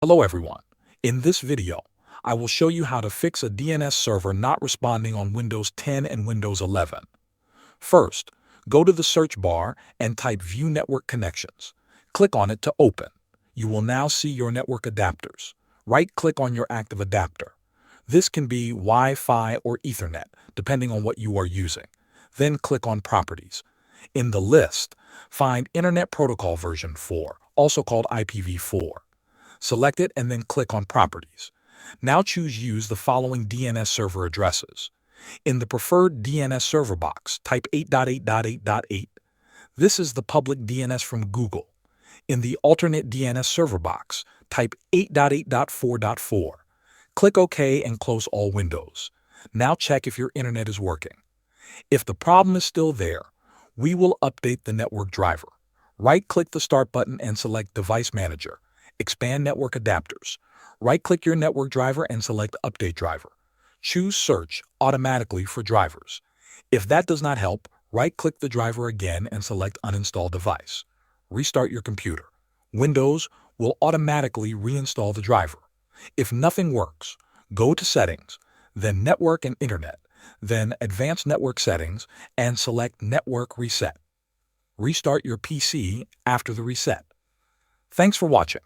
Hello everyone. In this video, I will show you how to fix a DNS server not responding on Windows 10 and Windows 11. First, go to the search bar and type View Network Connections. Click on it to open. You will now see your network adapters. Right-click on your active adapter. This can be Wi-Fi or Ethernet, depending on what you are using. Then click on Properties. In the list, find Internet Protocol version 4, also called IPv4. Select it and then click on Properties. Now use the following DNS server addresses. In the preferred DNS server box, type 8.8.8.8. This is the public DNS from Google. In the alternate DNS server box, type 8.8.4.4. Click OK and close all windows. Now check if your internet is working. If the problem is still there, we will update the network driver. Right-click the Start button and select Device Manager. Expand Network Adapters. Right-click your network driver and select Update Driver. Choose Search automatically for drivers. If that does not help, right-click the driver again and select Uninstall Device. Restart your computer. Windows will automatically reinstall the driver. If nothing works, go to Settings, then Network and Internet, then Advanced Network Settings, and select Network Reset. Restart your PC after the reset. Thanks for watching.